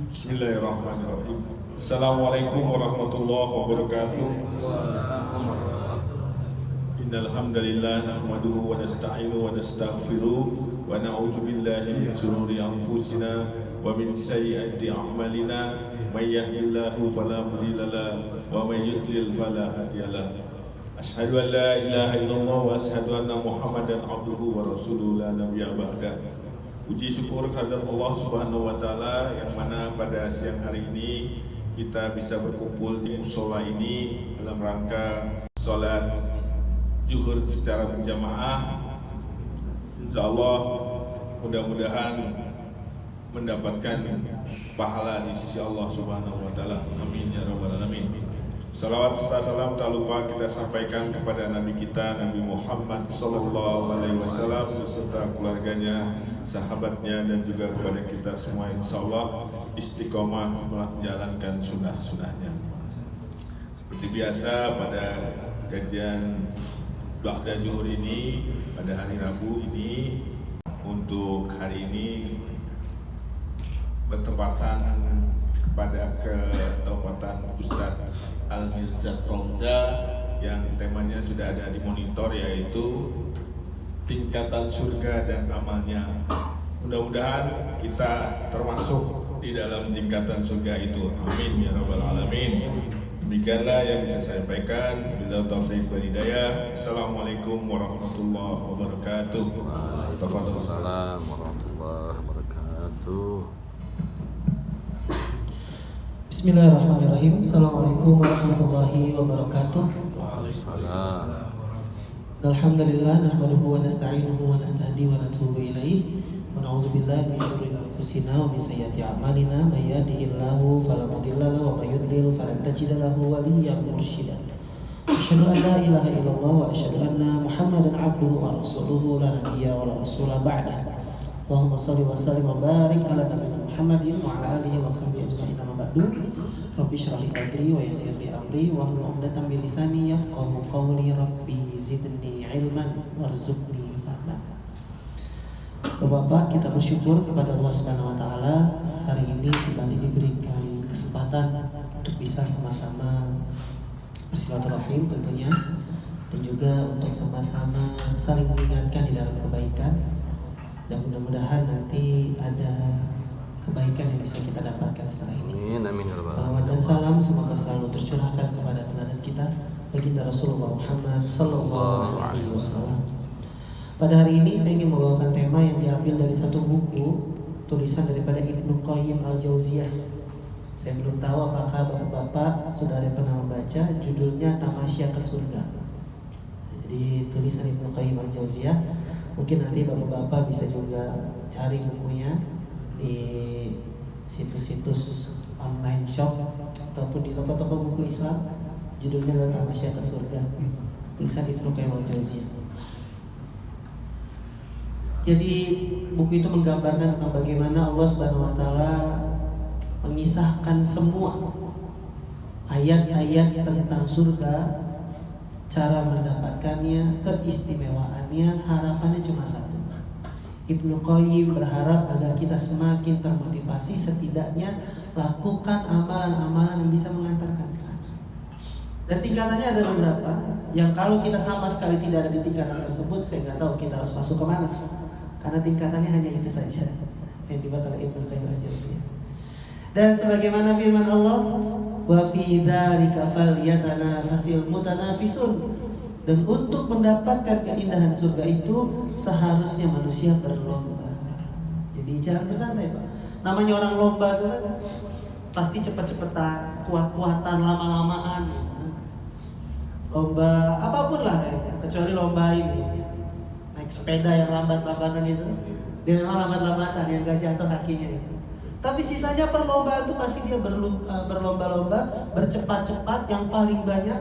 Bismillahirrahmanirrahim. Assalamualaikum warahmatullahi wabarakatuh. Innal hamdalillah nahmaduhu wa nasta'inuhu wa nastaghfiruh wa na'udzu billahi min shururi anfusina wa min sayyiati a'malina may yahdihillahu fala mudilla lahu wa may yudlil fala hadiya lahu. Asyhadu an la ilaha illallah wa asyhadu anna Muhammadan abduhu wa rasuluhu la nabiyya ba'da. Puji syukur kehadirat Allah Subhanahu wa taala yang mana pada siang hari ini kita bisa berkumpul di mushola ini dalam rangka salat zuhur secara berjamaah. Insyaallah mudah-mudahan mendapatkan pahala di sisi Allah Subhanahu wa taala. Amin ya rabbal alamin. Salawat serta salam tak lupa kita sampaikan kepada Nabi kita Nabi Muhammad sallallahu alaihi wasallam beserta keluarganya, sahabatnya dan juga kepada kita semua insyaallah istiqomah menjalankan sunnah-sunnahnya. Seperti biasa pada kajian ba'da zuhur ini pada hari Rabu ini, untuk hari ini bertepatan pada ketepatan Ustadz Al-Mirzad Romza yang temanya sudah ada di monitor, yaitu tingkatan surga dan amalnya. Mudah-mudahan kita termasuk di dalam tingkatan surga itu. Amin ya rabbal alamin. Demikianlah yang bisa saya sampaikan. Billahi taufiq wal hidayah. Assalamualaikum warahmatullahi wabarakatuh. Waalaikumsalam warahmatullahi wabarakatuh. Bismillahirrahmanirrahim. Assalamualaikum warahmatullahi wabarakatuh. Alhamdulillah nahmaduhu wa nasta'inuhu wa nastahdi wa natubu ilaih wa na'udzu billahi min syururi anfusina wa min sayyiati a'malina may yahdihillahu fala mudilla lahu wa may yudlil falan tajida lahu waliyyan mursyida. Asyhadu an la ilaha illallah wa asyhadu anna Muhammadan abduhu wa rasuluhu la nabiyya wa la rasula ba'da. Allahumma shalli wa sallim wa barik ala nabiyyina Muhammadin wa ala alihi wa sahbihi ajma'in. Rabbi shrah li sadri wa yassir li amri wa hlul 'uqdatam min lisani yafqahu qawli. Rabbi zidni ilman warzuqni fahman. Bapak-bapak, kita bersyukur kepada Allah Subhanahu wa taala hari ini kembali diberikan kesempatan untuk bisa sama-sama bersilaturahim tentunya, dan juga untuk sama-sama saling mengingatkan di dalam kebaikan, dan mudah-mudahan nanti ada kebaikan yang bisa kita dapatkan setelah ini. Amin. Salawat dan salam semoga selalu tercurahkan kepada teladan kita baginda Rasulullah Muhammad sallallahu alaihi wasallam. Pada hari ini saya ingin membawakan tema yang diambil dari satu buku tulisan daripada Ibnu Qayyim Al-Jauziyah. Saya belum tahu apakah bapak-bapak sudah ada pernah membaca, judulnya Tamasya ke Surga. Jadi tulisan Ibnu Qayyim Al-Jauziyah. Mungkin nanti bapak-bapak bisa juga cari bukunya di situs-situs online shop ataupun di toko-toko buku Islam. Judulnya adalah Tamasya ke Surga, tulisan Ibnu Qayyim Al-Jauziyah. Jadi buku itu menggambarkan tentang bagaimana Allah Subhanahu wa taala mengisahkan semua ayat-ayat tentang surga, cara mendapatkannya, keistimewaannya, harapannya cuma satu. Ibnu Qayyim berharap agar kita semakin termotivasi, setidaknya lakukan amalan-amalan yang bisa mengantarkan ke sana. Dan tingkatannya ada beberapa, yang kalau kita sama sekali tidak ada di tingkatan tersebut, saya nggak tahu kita harus masuk kemana, karena tingkatannya hanya itu saja yang dibuat oleh Ibnu Qayyim Al-Jauziyah. Dan sebagaimana firman Allah, wa fi dzalika falyatanafasil mutanafisun. Dan untuk mendapatkan keindahan surga itu seharusnya manusia berlomba. Jadi jangan bersantai, Pak. Namanya orang lomba itu kan pasti cepet-cepetan, kuat-kuatan, lama-lamaan. Lomba apapun lah kayaknya, kecuali lomba ini naik sepeda yang lambat-lambatan itu. Dia memang lambat-lambatan, yang gak jatuh kakinya itu. Tapi sisanya perlombaan itu pasti dia berlomba-lomba, bercepat-cepat yang paling banyak,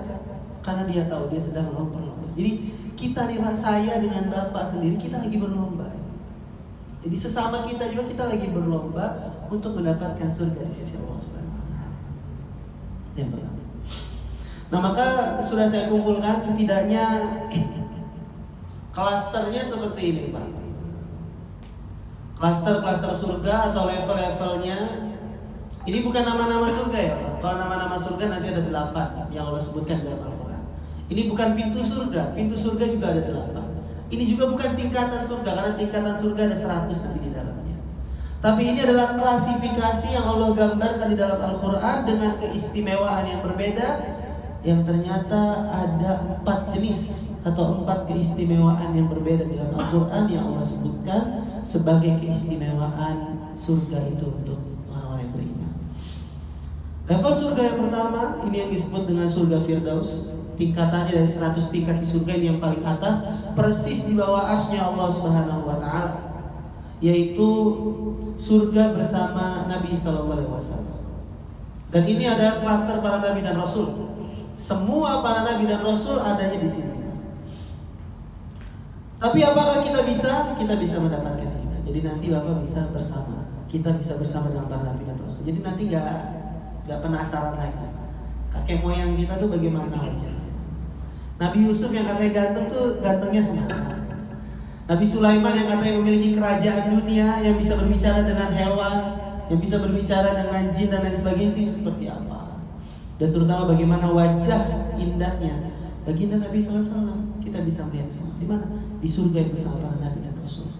karena dia tahu dia sedang berlomba. Jadi kita nih Pak, saya dengan Bapak sendiri, kita lagi berlomba. Jadi sesama kita juga kita lagi berlomba untuk mendapatkan surga di sisi Allah Subhanahu wa taala. Yang pertama. Nah, maka sudah saya kumpulkan setidaknya klasternya seperti ini, Pak. Klaster-klaster surga atau level-levelnya Ini bukan nama-nama surga ya Pak. Kalau nama-nama surga nanti ada 8 yang Allah sebutkan dalam Al-Quran. Ini bukan pintu surga juga ada 8. Ini juga bukan tingkatan surga, karena tingkatan surga ada 100 nanti di dalamnya. Tapi ini adalah klasifikasi yang Allah gambarkan di dalam Al-Quran dengan keistimewaan yang berbeda, yang ternyata ada 4 jenis atau 4 keistimewaan yang berbeda di dalam Al-Quran yang Allah sebutkan sebagai keistimewaan surga itu untuk orang-orang yang beriman. Level surga yang pertama, ini yang disebut dengan surga Firdaus. Tingkatannya dari 100 tingkat di surga, ini yang paling atas, persis di bawah arsy-Nya Allah Subhanahu wa taala, yaitu surga bersama Nabi sallallahu alaihi wasallam. Dan ini ada klaster para nabi dan rasul. Semua para nabi dan rasul adanya di sini. Tapi apakah kita bisa? Kita bisa mendapatkan juga. Jadi nanti Bapak bisa bersama. Kita bisa bersama dengan para nabi dan rasul. Jadi nanti nggak penasaran lagi. Kakek moyang kita tuh bagaimana aja. Nabi Yusuf yang katanya ganteng tuh gantengnya semana. Nabi Sulaiman yang katanya memiliki kerajaan dunia, yang bisa berbicara dengan hewan, yang bisa berbicara dengan jin dan lain sebagainya, itu seperti apa? Dan terutama bagaimana wajah indahnya baginda Nabi SAW, kita bisa melihat semua. Di mana? Di surga yang bersama para nabi dan rasul.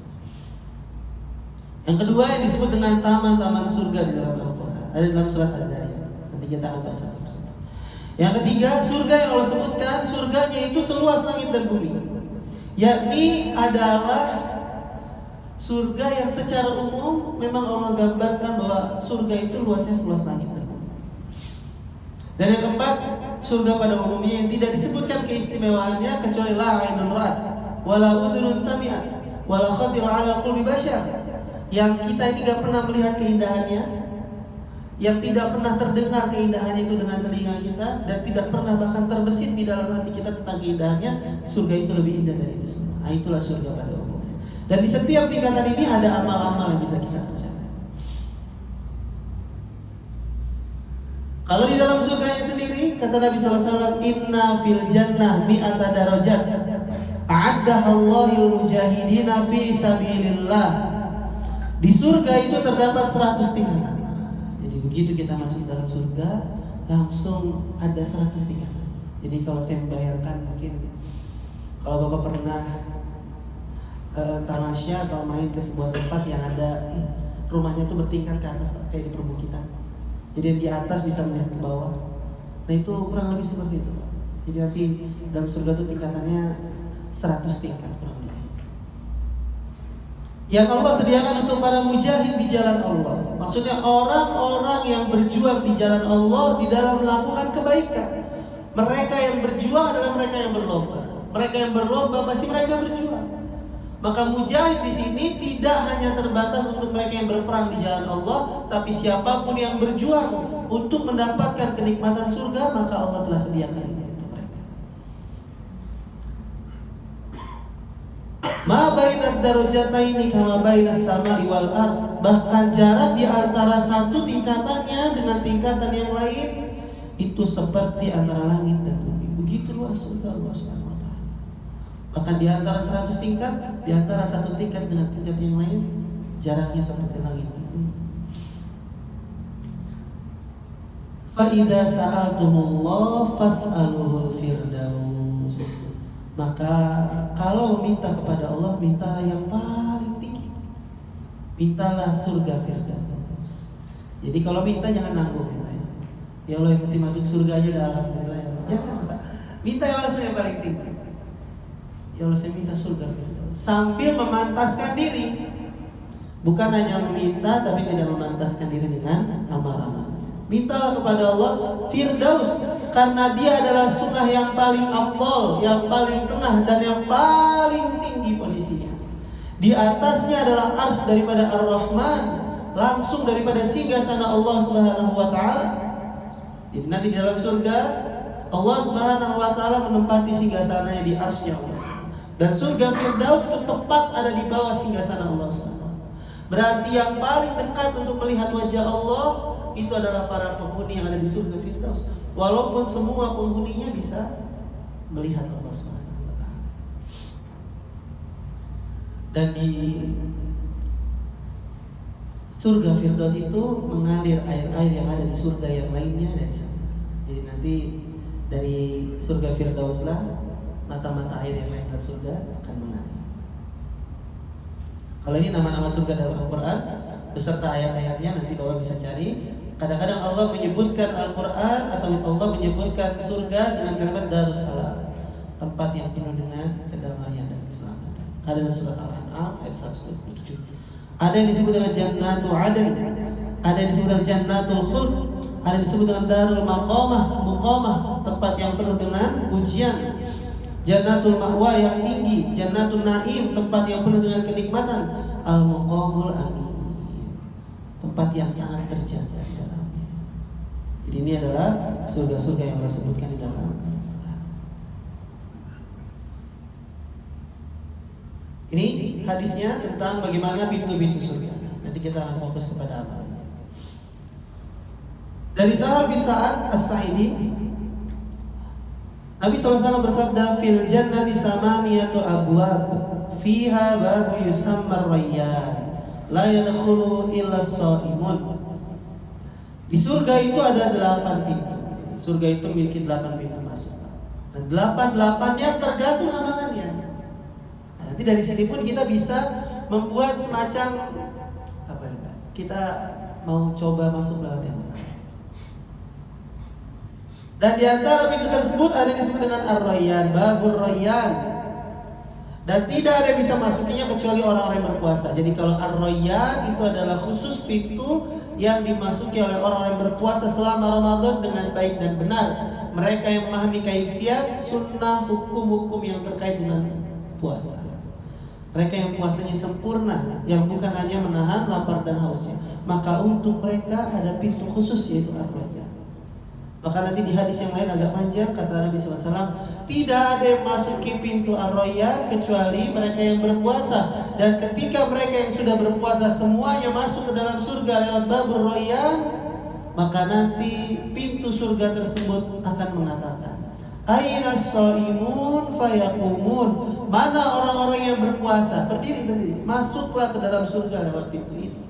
Yang kedua yang disebut dengan taman-taman surga di dalam Al-Quran, ada dalam surat Al-Dariyah. Nanti kita akan bahas satu persatu. Yang ketiga, surga yang Allah sebutkan, surganya itu seluas langit dan bumi, yakni adalah surga yang secara umum memang Allah gambarkan bahwa surga itu luasnya seluas langit dan bumi. Dan yang keempat, surga pada umumnya yang tidak disebutkan keistimewaannya kecuali la ainun ra'at wala udhunun sami'at wala khatira 'ala qalbi bashar, yang kita ini gak pernah melihat keindahannya, yang tidak pernah terdengar keindahannya itu dengan telinga kita, dan tidak pernah bahkan terbesit di dalam hati kita tentang keindahannya. Surga itu lebih indah dari itu semua. Nah, itulah surga pada umumnya. Dan di setiap tingkatan ini ada amal-amal yang bisa kita kerjakan. Kalau di dalam surganya sendiri, kata Nabi SAW, inna fil jannah mi'ata darajat a'addaha Allahil mujahidina fi sabilillah. Di surga itu terdapat 100 tingkatan. Begitu kita masuk dalam surga, langsung ada 100 tingkatan. Jadi kalau saya membayangkan, mungkin kalau Bapak pernah tamasya atau main ke sebuah tempat yang ada rumahnya tuh bertingkat ke atas, kayak di perbukitan. Jadi di atas bisa melihat ke bawah. Nah itu kurang lebih seperti itu, Pak. Jadi nanti dalam surga tuh tingkatannya 100 tingkat kurang lebih. Yang Allah sediakan untuk para mujahid di jalan Allah. Maksudnya orang-orang yang berjuang di jalan Allah di dalam melakukan kebaikan. Mereka yang berjuang adalah mereka yang berlomba. Mereka yang berlomba pasti mereka berjuang. Maka mujahid di sini tidak hanya terbatas untuk mereka yang berperang di jalan Allah, tapi siapapun yang berjuang untuk mendapatkan kenikmatan surga, maka Allah telah sediakan ini untuk mereka. Ma bainad darajataini kama bainas sama'i wal ard. Bahkan jarak di antara satu tingkatannya dengan tingkatan yang lain itu seperti antara langit dan bumi. Begitu luas surga Allah Subhanahu wa taala. Bahkan di antara 100 tingkat, di antara satu tingkat dengan tingkat yang lain, jaraknya seperti langit dan bumi. Fa idza sa'altumullah fas'aluhul firdaus. Maka kalau meminta kepada Allah, mintalah yang paling tinggi. Mintalah surga Firdaus. Jadi kalau minta jangan nanggung ya. Ya Allah yang penting masuk surga aja dah, alhamdulillah ya. Jangan, minta yang langsung yang paling tinggi. Ya Allah saya minta surga Firdaus. Sambil memantaskan diri. Bukan hanya meminta tapi tidak memantaskan diri dengan amal-amal. Mintalah kepada Allah Firdaus, karena dia adalah surga yang paling afdal, yang paling tengah dan yang paling tinggi posisinya. Di atasnya adalah arsy daripada Ar-Rahman, langsung daripada singgasana Allah Subhanahu wa taala. Jadi nanti di dalam surga Allah Subhanahu wa taala menempati singgasananya di arsy-Nya Allah. Dan surga Firdaus itu tepat ada di bawah singgasana Allah Subhanahu. Berarti yang paling dekat untuk melihat wajah Allah itu adalah para penghuni yang ada di surga Firdaus. Walaupun semua penghuninya bisa melihat Allah Subhanahu wa taala. Dan di surga Firdaus itu mengalir air-air yang ada di surga yang lainnya dari sana. Jadi nanti dari surga Firdaus lah mata-mata air yang lain dalam surga akan mengalir. Kalau ini nama-nama surga dalam Al-Quran beserta ayat-ayatnya nanti Bapak bisa cari. Kadang-kadang Allah menyebutkan Al-Quran atau Allah menyebutkan surga dengan kalimat Darussalam, tempat yang penuh dengan kedamaian dan keselamatan. Ada dalam surat Al-An'am ayat 127. Ada yang disebut dengan Jannatul Adn, ada yang disebut dengan Jannatul Khuld, ada yang disebut dengan Darul Muqamah, tempat yang penuh dengan pujian. Jannatul Ma'wa yang tinggi, Jannatul Naim, tempat yang penuh dengan kenikmatan. Al-Muqamul Amin, tempat yang sangat terjaga di dalamnya. Jadi ini adalah surga-surga yang Allah sebutkan di dalam. Ini hadisnya tentang bagaimana pintu-pintu surga. Nanti kita akan fokus kepada apa. Dari Sahal bin Sa'ad As-Sa'idi, Nabi SAW bersabda, fil jannati samaniyatul abwab, fiha babu yusammar rayyan, la yadkhulu illa as-shaimun. Di surga itu ada 8 pintu. Surga itu memiliki 8 pintu masuk. Dan 8-8-nya tergantung amalannya. Nanti dari sini pun kita bisa membuat semacam apa ya Pak? Kita mau coba masuk lewat yang mana? Dan di antara pintu tersebut ada yang disebut dengan Ar-Rayyan, Babur Rayyan. Dan tidak ada yang bisa masukinya kecuali orang-orang yang berpuasa. Jadi kalau Ar-Rayyan itu adalah khusus pintu yang dimasuki oleh orang-orang yang berpuasa selama Ramadan dengan baik dan benar. Mereka yang memahami kaifiat, sunnah, hukum-hukum yang terkait dengan puasa. Mereka yang puasanya sempurna, yang bukan hanya menahan lapar dan hausnya. Maka untuk mereka ada pintu khusus yaitu Ar-Rayyan. Maka nanti di hadis yang lain agak panjang kata Nabi SAW, tidak ada yang masuki pintu Ar-Rayyan kecuali mereka yang berpuasa. Dan ketika mereka yang sudah berpuasa semuanya masuk ke dalam surga lewat Babur Rayyan, maka nanti pintu surga tersebut akan mengatakan, Aina shaimun fayaqumun. Mana orang-orang yang berpuasa? Berdiri. Masuklah ke dalam surga lewat pintu itu.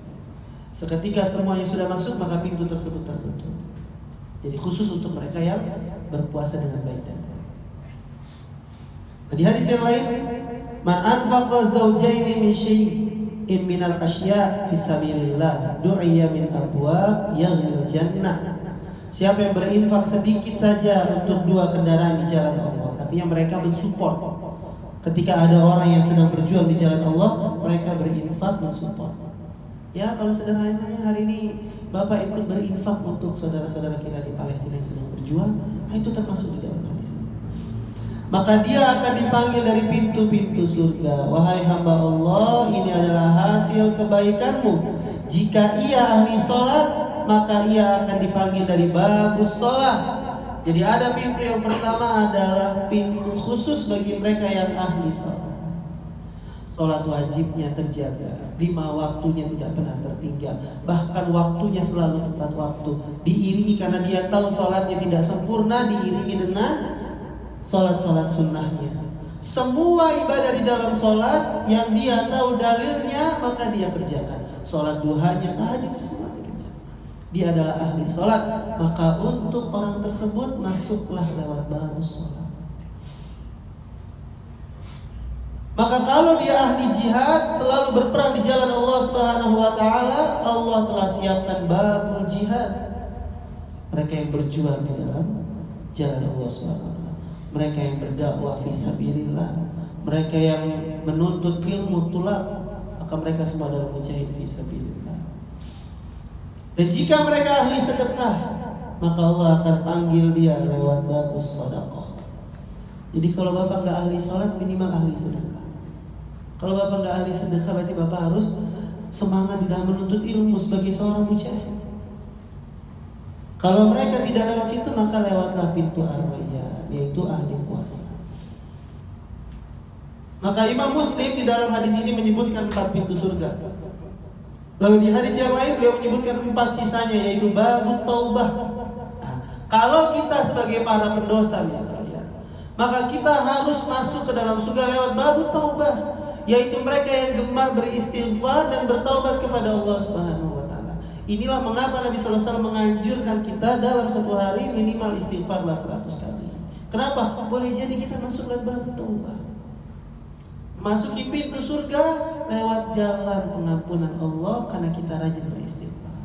Seketika semuanya sudah masuk, maka pintu tersebut tertutup. Jadi khusus untuk mereka yang berpuasa dengan baik dan benar. Di hadis yang lain, man anfaqa zawjaini min syai'in minal asya' fi sabilillah du'iya min abwab yaghnil jannah. Siapa yang berinfak sedikit saja untuk 2 kendaraan di jalan Allah, artinya mereka mensupport. Ketika ada orang yang sedang berjuang di jalan Allah, mereka berinfak mensupport. Ya kalau sederhananya hari ini Bapak ikut berinfak untuk saudara-saudara kita di Palestina yang sedang berjuang, itu termasuk di dalam hadis ini. Maka dia akan dipanggil dari pintu-pintu surga. Wahai hamba Allah, ini adalah hasil kebaikanmu. Jika ia ahli sholat, maka ia akan dipanggil dari babus sholat. Jadi ada pintu yang pertama adalah pintu khusus bagi mereka yang ahli sholat. Sholat wajibnya terjaga, 5 waktunya tidak pernah tertinggal, bahkan waktunya selalu tepat waktu. Diiringi karena dia tahu sholatnya tidak sempurna, diiringi dengan sholat-sholat sunnahnya. Semua ibadah di dalam sholat yang dia tahu dalilnya maka dia kerjakan. Sholat duhanya, tahajud itu semua dikerjakan. Dia adalah ahli sholat, maka untuk orang tersebut masuklah lewat babus sholat. Maka kalau dia ahli jihad, selalu berperang di jalan Allah Subhanahu wa taala, Allah telah siapkan babul jihad. Mereka yang berjuang di dalam jalan Allah Subhanahu wa taala. Mereka yang berdakwah fi sabilillah, mereka yang menuntut ilmu tulab, maka mereka semua adalah mujahid fi sabilillah. Dan jika mereka ahli sedekah, maka Allah akan panggil dia lewat babus sedekah. Jadi kalau Bapak enggak ahli salat, minimal ahli sedekah. Kalau Bapak nggak ahli sedekah, berarti Bapak harus semangat di dalam menuntut ilmu sebagai seorang mujahid. Kalau mereka tidak lewat situ, maka lewatlah pintu Ar-Rayyan, yaitu ahli puasa. Maka Imam Muslim di dalam hadis ini menyebutkan 4 pintu surga. Lalu di hadis yang lain beliau menyebutkan 4 sisanya, yaitu babut taubah. Nah, kalau kita sebagai para pendosa misalnya, maka kita harus masuk ke dalam surga lewat babut taubah, yaitu mereka yang gemar beristighfar dan bertaubat kepada Allah Subhanahu wa Inilah mengapa Nabi SAW menganjurkan kita dalam satu hari minimal istighfarlah 100 kali. Kenapa? Boleh jadi kita masuk lewat bab taubat, masuki pintu surga lewat jalan pengampunan Allah karena kita rajin beristighfar.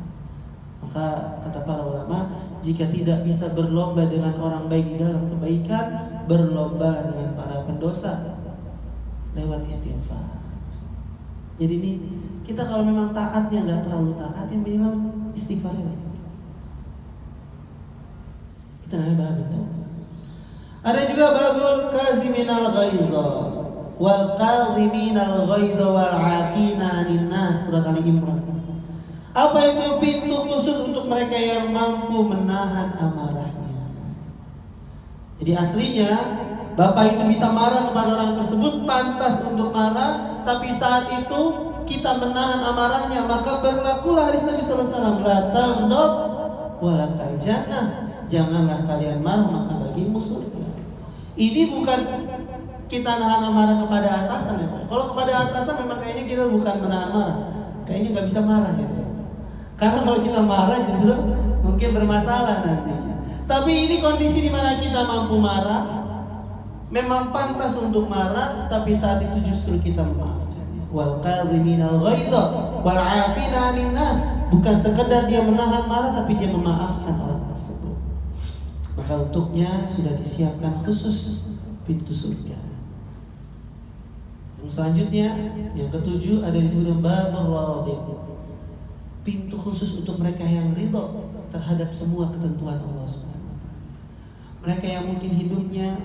Maka kata para ulama, jika tidak bisa berlomba dengan orang baik di dalam kebaikan, berlomba dengan para pendosa lewat istighfar. Jadi ini kita kalau memang taatnya nggak terlalu taat, yang minimal istighfarnya banyak. Itu namanya bab taubat. Ada juga babul kaziminal ghaiza wal kadhiminal ghaidha wal 'afina 'anil nas, surat Ali Imran. Apa itu pintu khusus untuk mereka yang mampu menahan amarahnya. Jadi aslinya bapak itu bisa marah kepada orang tersebut, pantas untuk marah, tapi saat itu kita menahan amarahnya, maka berlakulah hadis Nabi SAW, la taghdab walakal jannah, janganlah kalian marah maka bagimu surga. Ini bukan kita nahan amarah kepada atasan ya Pak. Kalau kepada atasan memang kayaknya kita bukan menahan marah, kayaknya nggak bisa marah gitu ya. Karena kalau kita marah justru mungkin bermasalah nantinya. Tapi ini kondisi di mana kita mampu marah, memang pantas untuk marah, tapi saat itu justru kita memaafkannya. Wal kadhiminal ghaidha wal 'afina 'anil nas, bukan sekedar dia menahan marah tapi dia memaafkan orang tersebut. Maka untuknya sudah disiapkan khusus pintu surga. Yang selanjutnya, yang ketujuh ada disebut babur radin, pintu khusus untuk mereka yang ridho terhadap semua ketentuan Allah SWT. Mereka yang mungkin hidupnya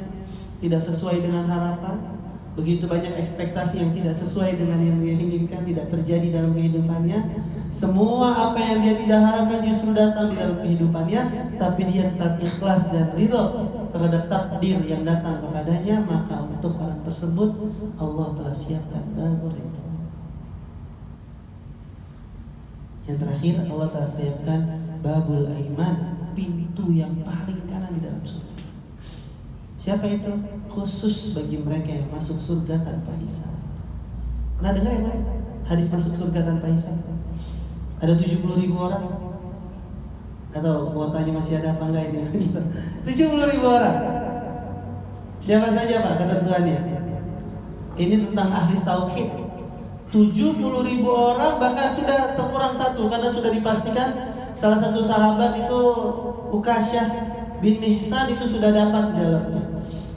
tidak sesuai dengan harapan, begitu banyak ekspektasi yang tidak sesuai dengan yang dia inginkan tidak terjadi dalam kehidupannya. Semua apa yang dia tidak harapkan justru datang di dalam kehidupannya, tapi dia tetap ikhlas dan ridho terhadap takdir yang datang kepadanya. Maka untuk orang tersebut Allah telah siapkan babur itu. Yang terakhir, Allah telah siapkan babul aiman, pintu yang paling kanan di dalam surga. Siapa itu? Khusus bagi mereka yang masuk surga tanpa hisab. Pernah dengar ya Pak? Hadis masuk surga tanpa hisab? Ada 70.000 orang. Atau kuotanya masih ada apa enggak ini? 70.000 orang. Siapa saja Pak ketentuannya? Ini tentang ahli tauhid. 70.000 orang, bahkan sudah terkurang satu karena sudah dipastikan salah satu sahabat itu Ukasyah bin Mihsan itu sudah dapat di dalamnya.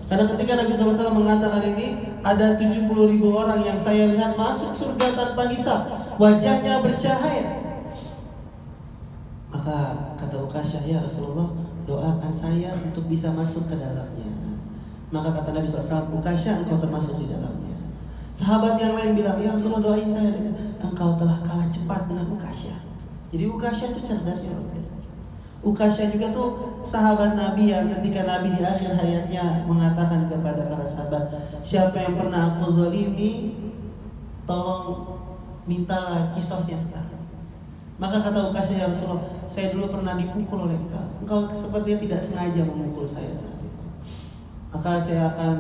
Karena ketika Nabi SAW mengatakan ini, ada 70.000 orang yang saya lihat masuk surga tanpa hisab, wajahnya bercahaya. Maka kata Ukasyah, ya Rasulullah, doakan saya untuk bisa masuk ke dalamnya. Maka kata Nabi SAW, Ukasyah, engkau termasuk di dalamnya. Sahabat yang lain bilang, ya Rasulullah, doain saya, engkau telah kalah cepat dengan Ukasyah. Jadi Ukasyah itu cerdas ya luar biasa. Ukasyah juga tuh sahabat Nabi yang ketika Nabi di akhir hayatnya mengatakan kepada para sahabat, siapa yang pernah aku zalimi, tolong mintalah qisasnya sekarang. Maka kata Ukasyah, ya Rasulullah, saya dulu pernah dipukul oleh engkau sepertinya tidak sengaja memukul saya saat itu. Maka saya akan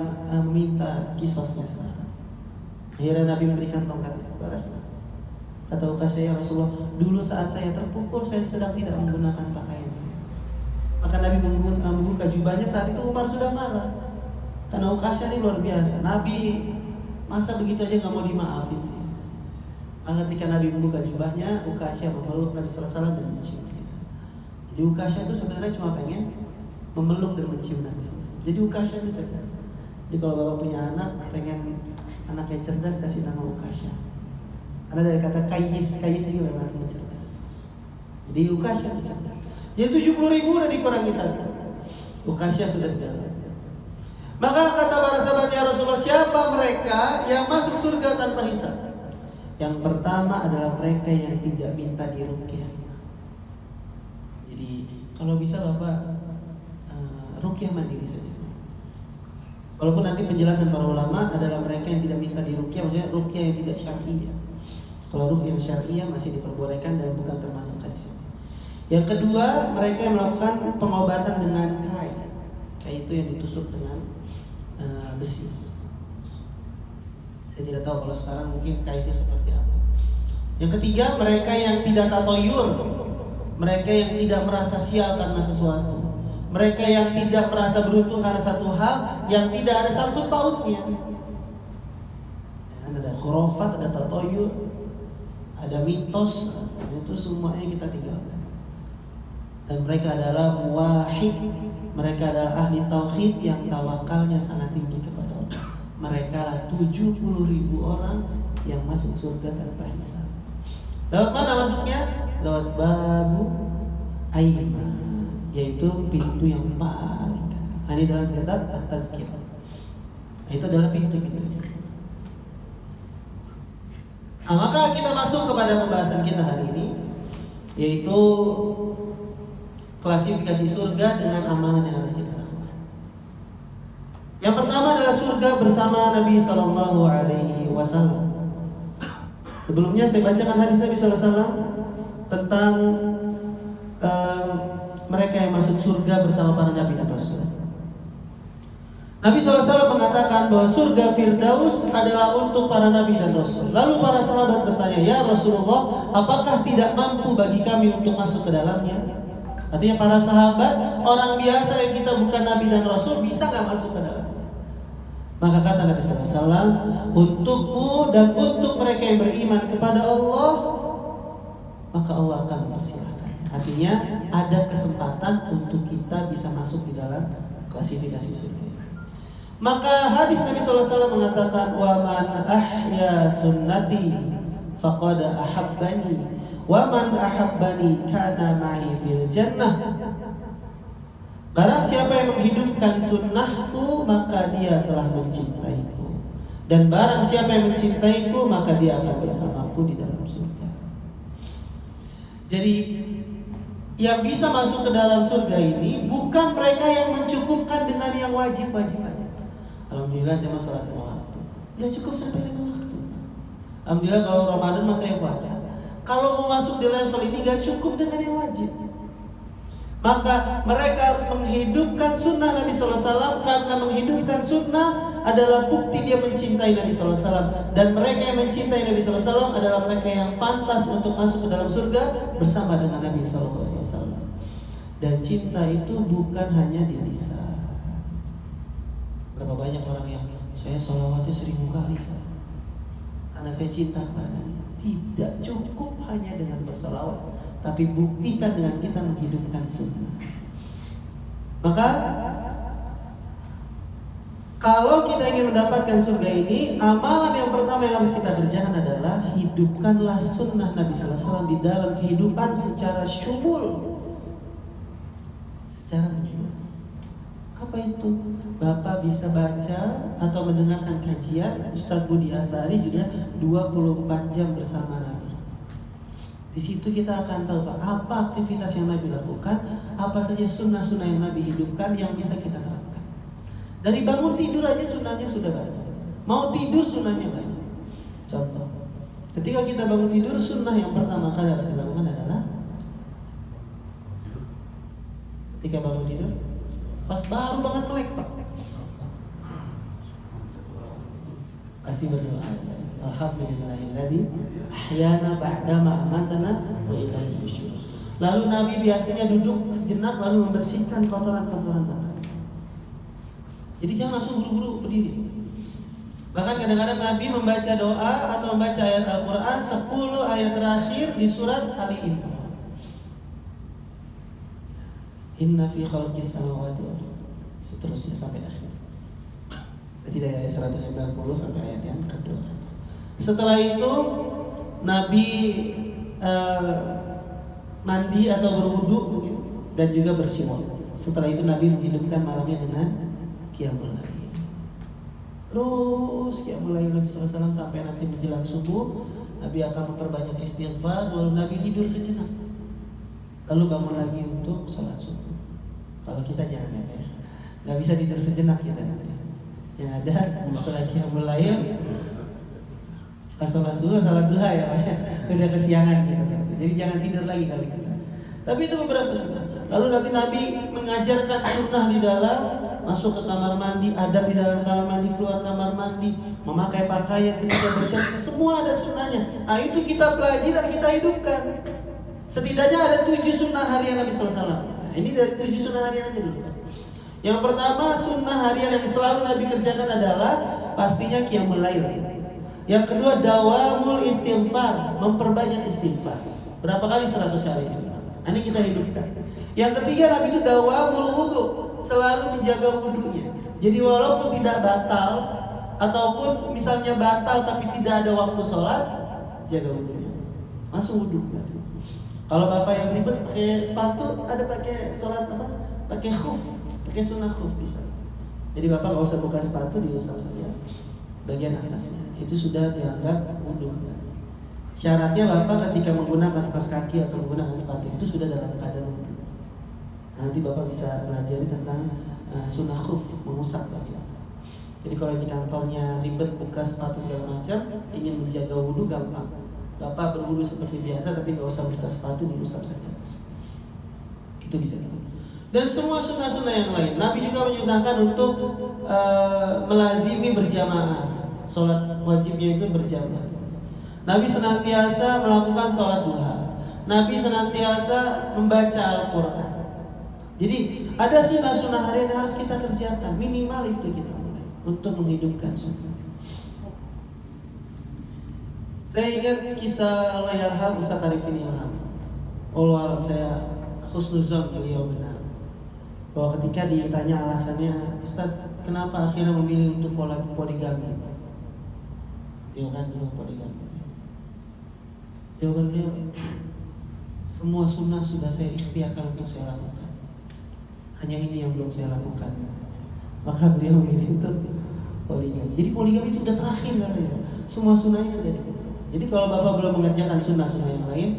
meminta qisasnya sekarang. Akhirnya Nabi memberikan tongkatnya, balaslah. Kata Ukasyah, ya Rasulullah, dulu saat saya terpukul saya sedang tidak menggunakan pakaian saya. Maka Nabi membuka jubahnya, saat itu Umar sudah marah. Karena Ukasyah ini luar biasa. Nabi masa begitu aja nggak mau dimaafin sih. Maka ketika Nabi membuka jubahnya, Ukasyah memeluk Nabi SAW dan menciumnya. Jadi Ukasyah itu sebenarnya cuma pengen memeluk dan mencium Nabi SAW. Jadi Ukasyah itu cerdas. Jadi kalau bapak punya anak, pengen anaknya cerdas, kasih nama Ukasyah. Karena dari kata kayis itu memang artinya cerdas. Jadi Ukasyah itu cerdas. Jadi 70.000 udah dikurangi satu, Ukasyah sudah di dalam. Maka kata para sahabat, ya Rasulullah, siapa mereka yang masuk surga tanpa hisab? Yang pertama adalah mereka yang tidak minta diruqyah. Jadi kalau bisa bapak ruqyah mandiri saja. Walaupun nanti penjelasan para ulama adalah mereka yang tidak minta diruqyah, maksudnya ruqyah yang tidak syar'iyah. Kalau ruqyah syar'iyah masih diperbolehkan dan bukan termasuk hadis ini. Yang kedua, mereka yang melakukan pengobatan dengan kai. Kai itu yang ditusuk dengan besi. Saya tidak tahu kalau sekarang mungkin kai itu seperti apa. Yang ketiga, mereka yang tidak tatoyur. mereka yang tidak merasa sial karena sesuatu, mereka yang tidak merasa beruntung karena satu hal yang tidak ada sangkut pautnya. Ada khurafat, ada tatoyur, ada mitos, itu semuanya kita tinggalkan. Dan mereka adalah muwahhid, mereka adalah ahli tauhid yang tawakalnya sangat tinggi kepada Allah. Mereka lah 70.000 orang yang masuk surga tanpa hisab. Lewat mana masuknya? Lewat babu aiman, yaitu pintu yang paling kanan. Ini dalam kitab At-Tazkir. Itu adalah pintu-pintunya. Nah, maka kita masuk kepada pembahasan kita hari ini, yaitu klasifikasi surga dengan amalan yang harus kita lakukan. Yang pertama adalah surga bersama Nabi Sallallahu Alaihi Wasallam. Sebelumnya saya bacakan hadis Nabi Sallallahu Alaihi Wasallam tentang mereka yang masuk surga bersama para Nabi dan Rasul. Nabi SAW mengatakan bahwa surga Firdaus adalah untuk para Nabi dan Rasul. Lalu para sahabat bertanya, "Ya Rasulullah, apakah tidak mampu bagi kami untuk masuk ke dalamnya?" Artinya para sahabat, orang biasa yang kita bukan Nabi dan Rasul, bisa gak masuk ke dalamnya? Maka kata Nabi SAW, untukmu dan untuk mereka yang beriman kepada Allah, maka Allah akan mempersilahkan. Artinya ada kesempatan untuk kita bisa masuk di dalam klasifikasi surga. Maka hadis Nabi SAW mengatakan, wa man ahya sunnati faqad ahabbani wa man ahabbani kana ma'i fil jannah. Barang siapa yang menghidupkan sunnahku, maka dia telah mencintaiku. Dan barang siapa yang mencintaiku, maka dia akan bersamaku di dalam surga. Jadi yang bisa masuk ke dalam surga ini bukan mereka yang mencukupkan dengan yang wajib-wajib aja. Alhamdulillah saya masuk sholat 5 waktu. Nggak cukup sampai 5 waktu. Alhamdulillah kalau Ramadan masa yang puasa. Kalau mau masuk di level ini nggak cukup dengan yang wajib. Maka mereka harus menghidupkan sunnah Nabi SAW, karena menghidupkan sunnah adalah bukti dia mencintai Nabi SAW. Dan mereka yang mencintai Nabi SAW adalah mereka yang pantas untuk masuk ke dalam surga bersama dengan Nabi SAW. Dan cinta itu bukan hanya di lisan. Berapa banyak orang yang saya sholawatnya 1000 kali karena saya cinta kepada Nabi. Tidak cukup hanya dengan bersalawat, tapi buktikan dengan kita menghidupkan sunnah. Maka kalau kita ingin mendapatkan surga ini, amalan yang pertama yang harus kita kerjakan adalah hidupkanlah sunnah Nabi SAW di dalam kehidupan secara syumul, secara menyeluruh. Apa itu? Bapak bisa baca atau mendengarkan kajian Ustadz Budi Asari juga 24 jam bersama Nabi. Di situ kita akan tahu Pak, apa aktivitas yang Nabi lakukan, apa saja sunnah-sunnah yang Nabi hidupkan yang bisa kita terapkan. Dari bangun tidur aja sunnahnya sudah banyak. Mau tidur sunnahnya banyak. Contoh, ketika kita bangun tidur, sunnah yang pertama kali harus dilakukan adalah ketika bangun tidur, pas baru banget melek Pak, pasti berdoa, alhamdulillahilladzi ahyana ba'dama amatana wa ilaihi nusyur. Lalu Nabi biasanya duduk sejenak lalu membersihkan kotoran-kotoran mata. Jadi jangan langsung buru-buru berdiri. Bahkan kadang-kadang Nabi membaca doa atau membaca ayat Al-Quran 10 ayat terakhir di surat Ali Imran. Inna fi khalqis samawati wal ardi, seterusnya sampai akhir. Berarti dari ayat 190 sampai ayat yang ke-200. Setelah itu Nabi mandi atau berwudu dan juga bersiwak. Setelah itu Nabi menghidupkan malamnya dengan qiyamul lail. Terus qiyamul lail Nabi SAW sampai nanti menjelang subuh. Nabi akan memperbanyak istighfar, lalu Nabi tidur sejenak, lalu bangun lagi untuk sholat subuh. Kalau kita jangan ya, nggak bisa tidur sejenak kita nanti. Yang ada setelah qiyamul lail, pas sholat subuh, sholat duha ya Pak. Udah kesiangan kita. Jadi jangan tidur lagi kali kita. Tapi itu beberapa sunnah. Lalu nanti Nabi mengajarkan sunnah di dalam masuk ke kamar mandi, adab di dalam kamar mandi, keluar kamar mandi, memakai pakaian ketika bercantik, semua ada sunnahnya. Nah itu kita pelajari dan kita hidupkan. Setidaknya ada 7 sunnah harian Nabi SAW. Nah, ini dari 7 sunnah harian aja dulu Pak. Yang pertama sunnah harian yang selalu Nabi kerjakan adalah pastinya qiyamul lail. Yang kedua dawamul istighfar, memperbanyak istighfar. Berapa kali? 100 kali. Ini kita hidupkan. Yang ketiga Nabi itu dawamul wudu, selalu menjaga wudunya. Jadi walaupun tidak batal ataupun misalnya batal tapi tidak ada waktu sholat, jaga wudunya. Langsung wudu. Kalau bapak yang ribet pakai sepatu, ada pakai sholat apa? Pakai khuf, pakai sunnah khuf bisa. Jadi bapak nggak usah buka sepatu, diusap saja bagian atasnya. Itu sudah dianggap wudu. Syaratnya bapak ketika menggunakan kaos kaki atau menggunakan sepatu itu sudah dalam keadaan wudu. Nanti bapak bisa pelajari tentang sunnah khuf, mengusap bagian atas. Jadi kalau di kantornya ribet buka sepatu segala macam, ingin menjaga wudu gampang. Bapak berwudu seperti biasa tapi gak usah buka sepatu, diusap saja atas. Itu bisa. Dan semua sunnah-sunnah yang lain. Nabi juga menyunnahkan untuk melazimi berjamaah. Sholat wajibnya itu berjamaah. Nabi senantiasa melakukan sholat duha. Nabi senantiasa membaca Al-Quran. Jadi ada sunnah-sunnah harian yang harus kita kerjakan. Minimal itu kita mulai untuk menghidupkan sunnah. Saya ingat kisah Allahyarham Ustaz Arifin Ilham. Allah alam, saya husnuzon beliau benar. Bahwa ketika ditanya alasannya, Ustaz kenapa akhirnya memilih untuk poligami? Dia kan dulu poligami. Jawaban beliau, semua sunnah sudah saya ikhtiarkan untuk saya lakukan. Hanya ini yang belum saya lakukan. Maka beliau memilih untuk poligami. Jadi poligami itu udah terakhir katanya. Semua sunnahnya sudah dikerjakan. Jadi kalau bapak belum mengerjakan sunnah-sunnah yang lain,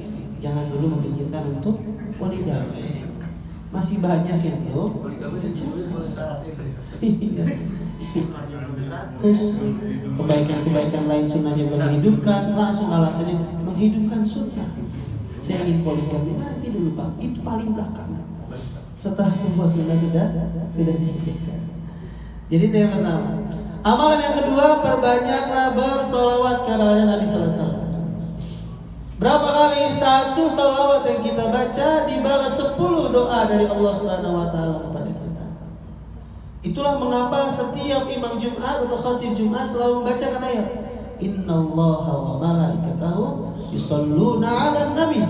jangan dulu memikirkan untuk poligami. Masih banyak yang belum. Istighfarnya belum 100, kebaikan-kebaikan lain sunnahnya belum dihidupkan, langsung alasannya menghidupkan sunnah. Saya ingin poligami, nanti dulu Pak, itu paling belakang. Setelah semua sunnah sudah dihidupkan. Jadi itu yang pertama. Amalan yang kedua, perbanyaklah bersolawat kepada Nabi Sallallahu Alaihi Wasallam. Berapa kali satu solawat yang kita baca dibalas 10 doa dari Allah Subhanahu Wa Taala kepada kita. Itulah mengapa setiap imam Jumat atau khatib Jumat selalu membacakan ayat Innallaha wa malaikatahu yusholluna 'alan nabi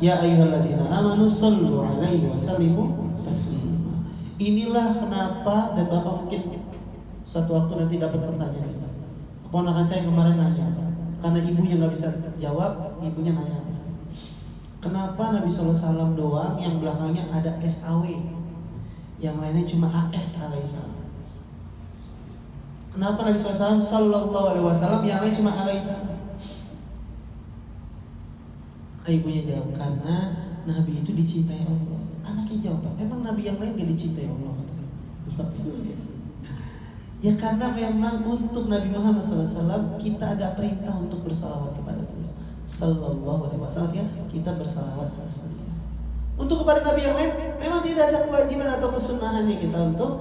ya ayyuhalladzina amanu shollu 'alaihi wa sallimu taslima. Inilah kenapa, dan Bapak mungkin suatu waktu nanti dapat pertanyaan. Keponakan saya kemarin nanya, karena ibunya nggak bisa jawab, ibunya nanya ke saya, kenapa Nabi SAW doang yang belakangnya ada SAW, yang lainnya cuma AS alaihissalam? Kenapa Nabi SAW Sallallahu Alaihi Wasallam yang lain cuma alaihissalam? Ibunya jawab, karena Nabi itu dicintai Allah. Anaknya jawab, emang Nabi yang lain gak dicintai Allah? Ya karena memang untuk Nabi Muhammad SAW kita ada perintah untuk bersalawat kepada beliau Sallallahu Alaihi Wasallam, ya, kita bersalawat atas beliau. Untuk kepada Nabi yang lain memang tidak ada kewajiban atau kesunahannya kita untuk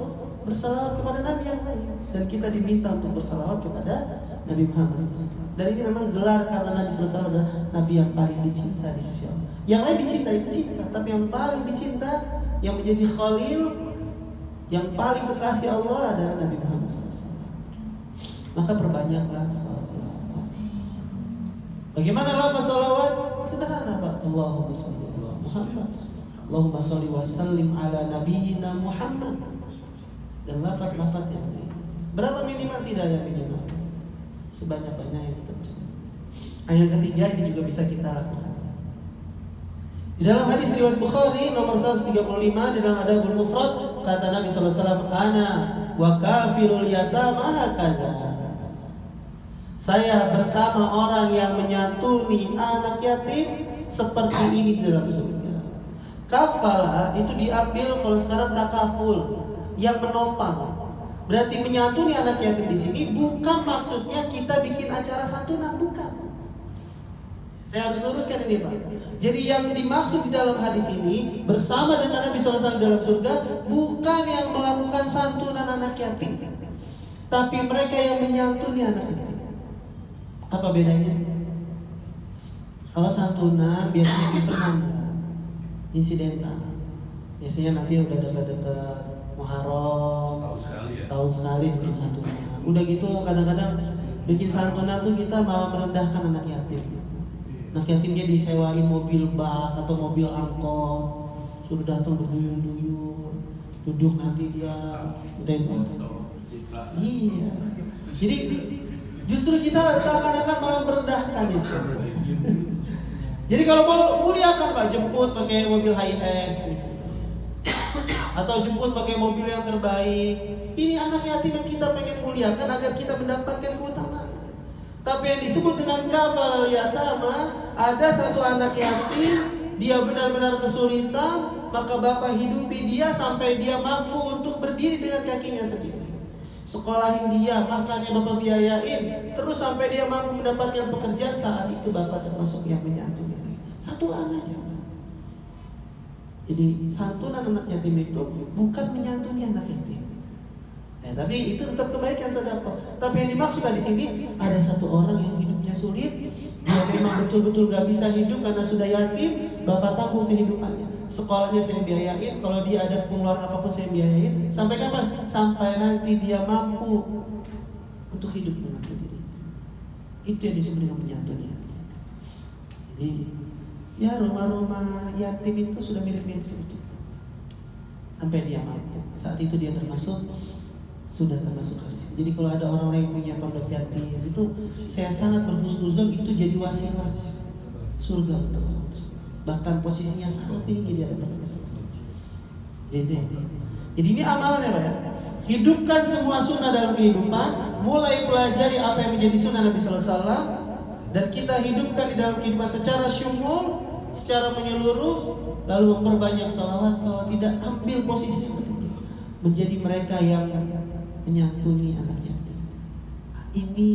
bersalawat kepada Nabi yang lain, dan kita diminta untuk bersalawat kepada Nabi Muhammad SAW. Dan ini memang gelar karena Nabi SAW adalah Nabi yang paling dicinta di sisi Allah. Yang lain dicinta, tapi yang paling dicinta, yang menjadi khalil, yang paling kekasih Allah adalah Nabi Muhammad SAW. Maka perbanyaklah salawat. Bagaimana lafaz salawat? Sederhana Pak. Allahumma sholli ala Muhammad, Allahumma sholli wa sallim ala nabiyyina Muhammad. Dan lafaz-lafaz yang lain. Berapa minimal? Tidak ada minimal. Sebanyak-banyak yang kita bersama. Yang ketiga ini juga bisa kita lakukan. Di dalam hadis riwayat Bukhari nomor 135 di dalam Adabul Mufrad, kata Nabi sallallahu alaihi wasallam, "Ana wa kafirul yatama hakadha." Saya bersama orang yang menyantuni anak yatim seperti ini di dalam surga. Kafala itu diambil kalau sekarang takaful, yang menopang. Berarti menyantuni anak yatim di sini bukan maksudnya kita bikin acara santunan, bukan. Saya harus luruskan ini Pak. Jadi yang dimaksud di dalam hadis ini bersama dengan Nabi SAW dalam surga bukan yang melakukan santunan anak yatim, tapi mereka yang menyantuni anak yatim. Apa bedanya? Kalau santunan biasanya event insidental. Biasanya nanti udah dekat-dekat Muharram, setahun sekali bikin santunan. Udah gitu kadang-kadang bikin santunan tuh kita malah merendahkan anak yatim. Anak yatimnya disewain mobil bak atau mobil angkot, suruh datang berduyun-duyun, duduk nanti dia tengok. Iya. Jadi justru kita seakan-akan malah merendahkan itu. Jadi kalau mau muliakan Pak, jemput pakai mobil high-S atau jemput pakai mobil yang terbaik. Ini anak yatim yang kita pengen muliakan agar kita mendapatkan keutamaan. Tapi yang disebut dengan kafal yatama, ada satu anak yatim, dia benar-benar kesulitan, maka bapak hidupi dia sampai dia mampu untuk berdiri dengan kakinya sendiri. Sekolahin dia, makannya bapak biayain, terus sampai dia mampu mendapatkan pekerjaan. Saat itu bapak termasuk yang menyantuni. Satu orang aja. Jadi santunan anak yatim itu bukan menyantuni anak yatim. Tapi itu tetap kebaikan sedekah. Tapi yang dimaksudkan di sini ada satu orang yang hidupnya sulit, dia memang betul-betul gak bisa hidup karena sudah yatim, bapak tanggung kehidupannya. Sekolahnya saya biayain, kalau dia ada pengeluaran apapun saya biayain. Sampai kapan? Sampai nanti dia mampu untuk hidup dengan sendiri. Itu yang disebut dengan menyantuni. Jadi ya rumah-rumah yatim itu sudah mirip-mirip seperti itu. Sampai dia mampu. Saat itu dia sudah termasuk hadis. Jadi kalau ada orang-orang yang punya pondok yatim itu, saya sangat berhusnuzon itu jadi wasilah surga untuk orang tersebut. Bahkan posisinya sangat tinggi di hadapan Allah SWT. Jadi ini amalannya Pak ya. Hidupkan semua sunnah dalam kehidupan, mulai pelajari apa yang menjadi sunnah Nabi SAW, dan kita hidupkan di dalam kehidupan secara syumul, secara menyeluruh, lalu memperbanyak sholawat. Kalau tidak, ambil posisi yang penting, menjadi mereka yang menyantuni anak yatim. Ini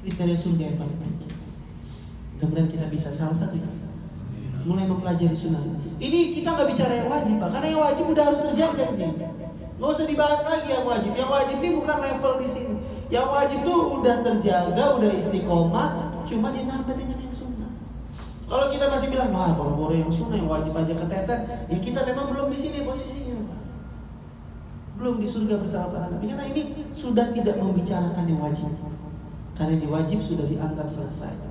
kriteria surga yang paling tinggi. Mudah-mudahan kita bisa salah satunya mulai mempelajari sunnah. Ini kita nggak bicara yang wajib Pak, karena yang wajib udah harus terjaga ini. Nggak usah dibahas lagi yang wajib. Yang wajib ini bukan level di sini. Yang wajib tuh udah terjaga, udah istiqomah, cuma ditambah dengan yang sunnah. Kalau kita masih bilang, wah boro-boro yang sunnah, yang wajib aja keteter, ya kita memang belum di sini posisinya Pak. Belum di surga bersama para nabi. Karena ini sudah tidak membicarakan yang wajib. Karena yang wajib sudah dianggap selesai.